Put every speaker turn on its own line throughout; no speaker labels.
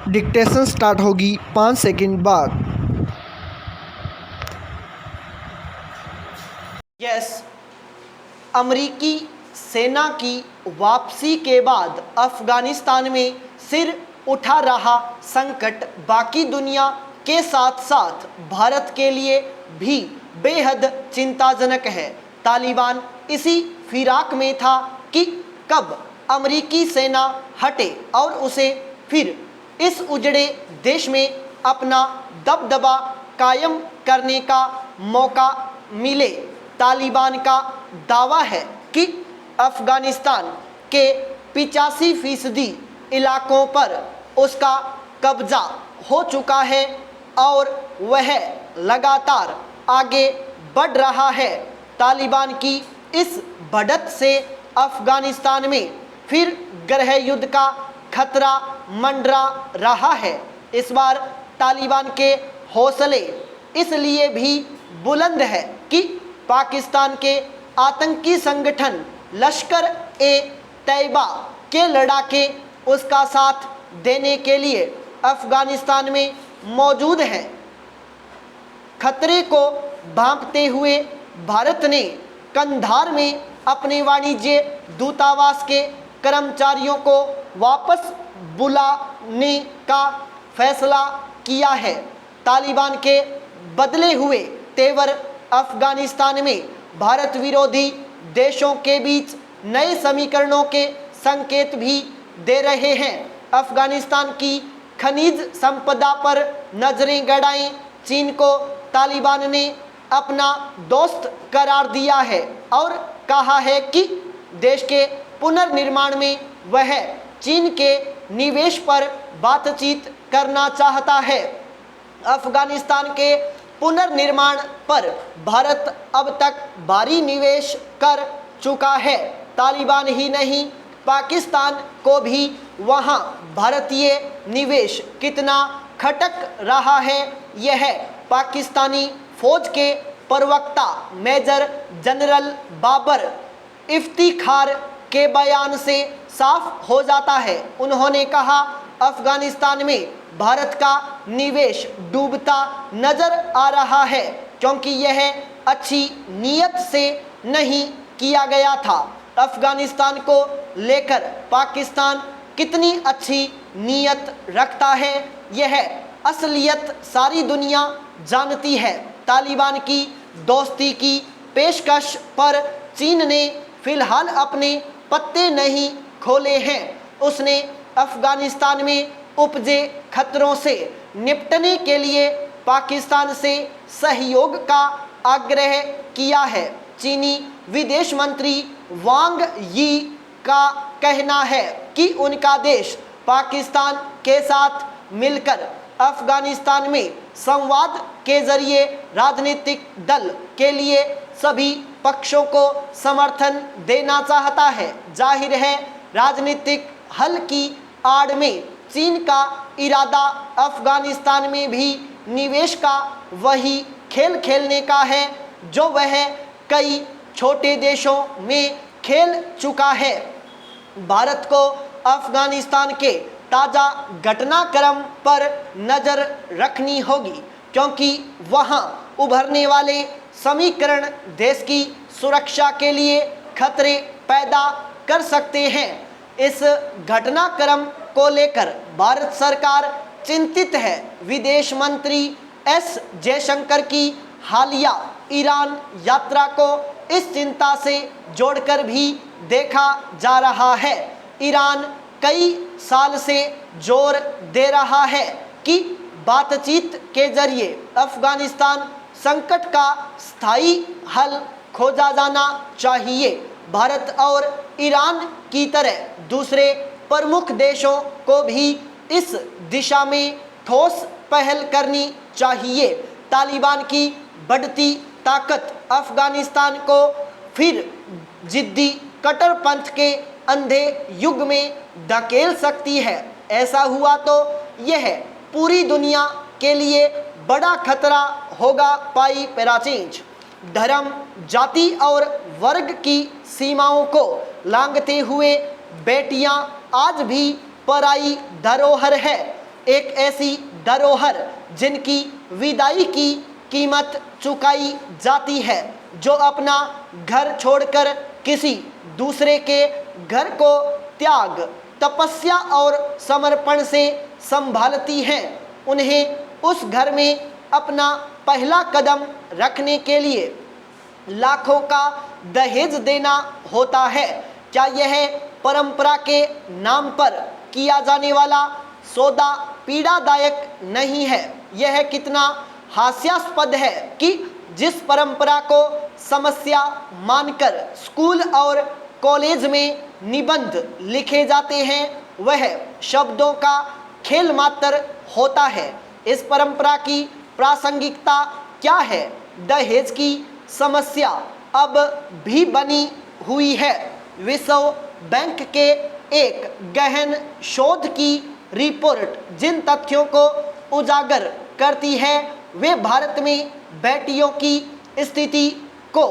Dictation start होगी 5 second बाद।
Yes, अमरीकी सेना की वापसी के बाद अफगानिस्तान में सिर उठा रहा संकट बाकी दुनिया के साथ साथ भारत के लिए भी बेहद चिंताजनक है। तालिबान इसी फिराक में था कि कब अमरीकी सेना हटे और उसे फिर इस उजड़े देश में अपना दबदबा कायम करने का मौका मिले। तालिबान का दावा है कि अफगानिस्तान के 85% इलाकों पर उसका कब्जा हो चुका है और वह लगातार आगे बढ़ रहा है। तालिबान की इस बढ़त से अफगानिस्तान में फिर गृह युद्ध का खतरा मंडरा रहा है। इस बार तालिबान के हौसले इसलिए भी बुलंद है कि पाकिस्तान के आतंकी संगठन लश्कर ए तैयबा के लड़ाके उसका साथ देने के लिए अफगानिस्तान में मौजूद हैं। खतरे को भांपते हुए भारत ने कंधार में अपने वाणिज्य दूतावास के कर्मचारियों को वापस बुलाने का फैसला किया है। तालिबान के बदले हुए तेवर अफगानिस्तान में भारत विरोधी देशों के बीच नए समीकरणों के संकेत भी दे रहे हैं। अफगानिस्तान की खनिज संपदा पर नजरें गड़ाएं चीन को तालिबान ने अपना दोस्त करार दिया है और कहा है कि देश के पुनर्निर्माण में वह चीन के निवेश पर बातचीत करना चाहता है। अफगानिस्तान के पुनर्निर्माण पर भारत अब तक भारी निवेश कर चुका है। तालिबान ही नहीं, पाकिस्तान को भी वहां भारतीय निवेश कितना खटक रहा है, यह पाकिस्तानी फौज के प्रवक्ता मेजर जनरल बाबर इफ्तिखार के बयान से साफ हो जाता है। उन्होंने कहा, अफगानिस्तान में भारत का निवेश डूबता नजर आ रहा है क्योंकि यह अच्छी नीयत से नहीं किया गया था। अफगानिस्तान को लेकर पाकिस्तान कितनी अच्छी नीयत रखता है, यह असलियत सारी दुनिया जानती है। तालिबान की दोस्ती की पेशकश पर चीन ने फिलहाल अपने पत्ते नहीं खोले हैं। उसने अफगानिस्तान में उपजे खतरों से निपटने के लिए पाकिस्तान से सहयोग का आग्रह किया है। चीनी विदेश मंत्री वांग यी का कहना है कि उनका देश पाकिस्तान के साथ मिलकर अफगानिस्तान में संवाद के जरिए राजनीतिक दल के लिए सभी पक्षों को समर्थन देना चाहता है। जाहिर है, राजनीतिक हल की आड़ में चीन का इरादा अफगानिस्तान में भी निवेश का वही खेल खेलने का है जो वह कई छोटे देशों में खेल चुका है। भारत को अफगानिस्तान के ताज़ा घटनाक्रम पर नज़र रखनी होगी क्योंकि वहां उभरने वाले समीकरण देश की सुरक्षा के लिए खतरे पैदा कर सकते हैं। इस घटनाक्रम को लेकर भारत सरकार चिंतित है। विदेश मंत्री एस जयशंकर की हालिया ईरान यात्रा को इस चिंता से जोड़कर भी देखा जा रहा है। ईरान कई साल से जोर दे रहा है कि बातचीत के जरिए अफगानिस्तान संकट का स्थायी हल खोजा जाना चाहिए। भारत और ईरान की तरह दूसरे प्रमुख देशों को भी इस दिशा में ठोस पहल करनी चाहिए। तालिबान की बढ़ती ताकत अफगानिस्तान को फिर जिद्दी कट्टरपंथ के अंधे युग में धकेल सकती है। ऐसा हुआ तो यह पूरी दुनिया के लिए बड़ा खतरा होगा। पाई पैराचेंज धर्म, जाति और वर्ग की सीमाओं को लांघते हुए बेटियां आज भी पराई धरोहर है। एक ऐसी धरोहर जिनकी विदाई की कीमत चुकाई जाती है, जो अपना घर छोड़कर किसी दूसरे के घर को त्याग, तपस्या और समर्पण से संभालती हैं। उन्हें उस घर में अपना पहला कदम रखने के लिए लाखों का दहेज देना होता है। क्या यह परंपरा के नाम पर किया जाने वाला सौदा पीड़ादायक नहीं है? यह कितना हास्यास्पद है कि जिस परंपरा को समस्या मानकर स्कूल और कॉलेज में निबंध लिखे जाते हैं, वह शब्दों का खेल मात्र होता है। इस परंपरा की प्रासंगिकता क्या है? दहेज की समस्या अब भी बनी हुई है। विश्व बैंक के एक गहन शोध की रिपोर्ट जिन तथ्यों को उजागर करती है, वे भारत में बेटियों की स्थिति को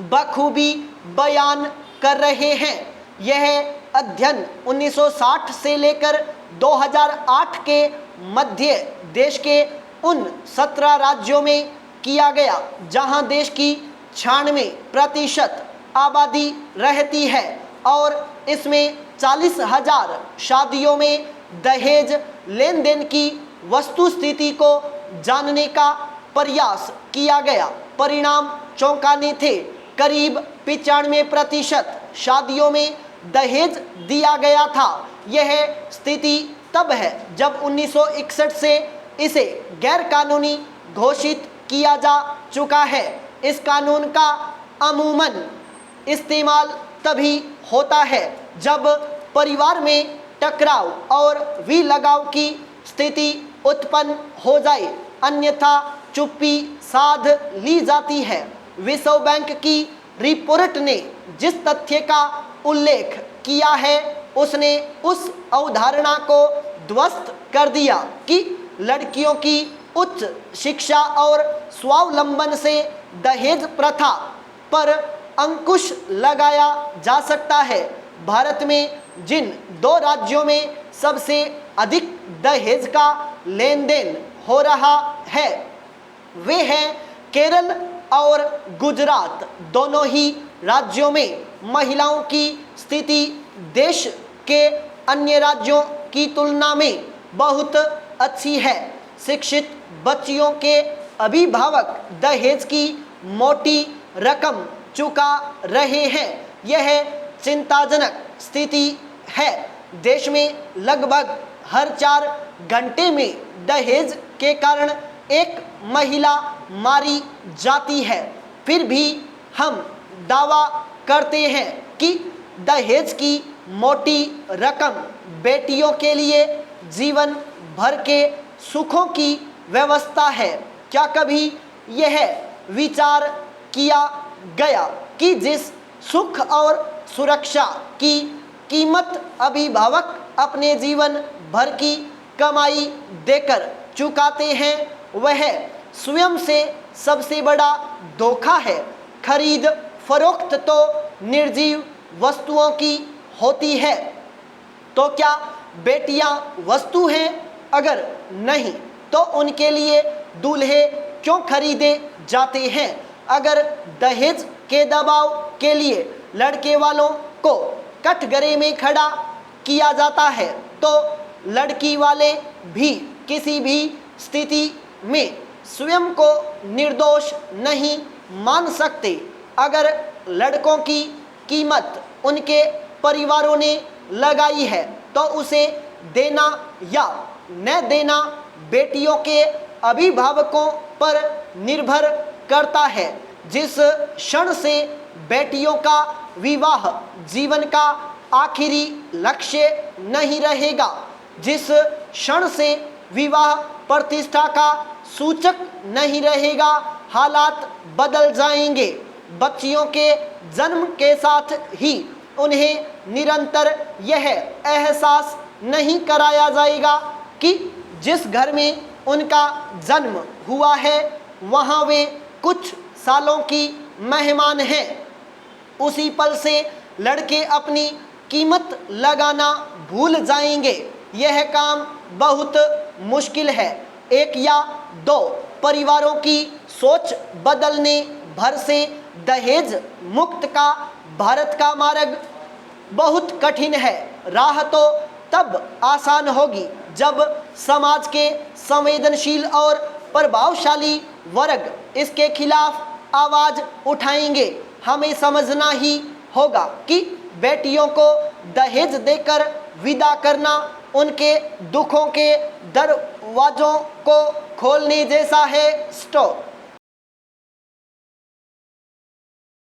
बखूबी बयान कर रहे हैं। यह अध्ययन 1960 से लेकर 2008 के मध्य देश के उन 17 राज्यों में किया गया जहां देश की 96% आबादी रहती है, और इसमें 40,000 शादियों में दहेज लेन देन की वस्तुस्थिति को जानने का प्रयास किया गया। परिणाम चौंकाने थे। करीब 95% शादियों में दहेज दिया गया था। यह स्थिति तब है जब 1961 से इसे गैरकानूनी घोषित किया जा चुका है। इस कानून का अमूमन इस्तेमाल तभी होता है जब परिवार में टकराव और विलगाव की स्थिति उत्पन्न हो जाए, अन्यथा चुप्पी साध ली जाती है। विश्व बैंक की रिपोर्ट ने जिस तथ्य का उल्लेख किया है, उसने उस अवधारणा को ध्वस्त कर दिया कि लड़कियों की उच्च शिक्षा और स्वावलंबन से दहेज प्रथा पर अंकुश लगाया जा सकता है। भारत में जिन 2 राज्यों में सबसे अधिक दहेज का लेन देन हो रहा है, वे हैं केरल और गुजरात। दोनों ही राज्यों में महिलाओं की स्थिति देश के अन्य राज्यों की तुलना में बहुत अच्छी है। शिक्षित बच्चियों के अभिभावक दहेज की मोटी रकम चुका रहे हैं। यह चिंताजनक स्थिति है। देश में लगभग हर 4 घंटे में दहेज के कारण एक महिला मारी जाती है। फिर भी हम दावा करते हैं कि दहेज की मोटी रकम बेटियों के लिए जीवन भर के सुखों की व्यवस्था है। क्या कभी यह विचार किया गया कि जिस सुख और सुरक्षा की कीमत अभिभावक अपने जीवन भर की कमाई देकर चुकाते हैं, वह स्वयं से सबसे बड़ा धोखा है। खरीद फरोख्त तो निर्जीव वस्तुओं की होती है, तो क्या बेटियां वस्तु हैं? अगर नहीं, तो उनके लिए दूल्हे क्यों खरीदे जाते हैं? अगर दहेज के दबाव के लिए लड़के वालों को कटघरे में खड़ा किया जाता है, तो लड़की वाले भी किसी भी स्थिति में स्वयं को निर्दोष नहीं मान सकते। अगर लड़कों की कीमत उनके परिवारों ने लगाई है, तो उसे देना या न देना बेटियों के अभिभावकों पर निर्भर करता है। जिस क्षण से बेटियों का विवाह जीवन का आखिरी लक्ष्य नहीं रहेगा, जिस क्षण से विवाह प्रतिष्ठा का सूचक नहीं रहेगा, हालात बदल जाएंगे। बच्चियों के जन्म के साथ ही उन्हें निरंतर यह एहसास नहीं कराया जाएगा कि जिस घर में उनका जन्म हुआ है, वहाँ वे कुछ सालों की मेहमान हैं। उसी पल से लड़के अपनी कीमत लगाना भूल जाएंगे। यह काम बहुत मुश्किल है। एक या दो परिवारों की सोच बदलने भर से दहेज मुक्त का भारत का मार्ग बहुत कठिन है। राह तो तब आसान होगी जब समाज के संवेदनशील और प्रभावशाली वर्ग इसके खिलाफ आवाज उठाएंगे। हमें समझना ही होगा कि बेटियों को दहेज देकर विदा करना उनके दुखों के दरवाजों को खोलने जैसा है। स्टॉप।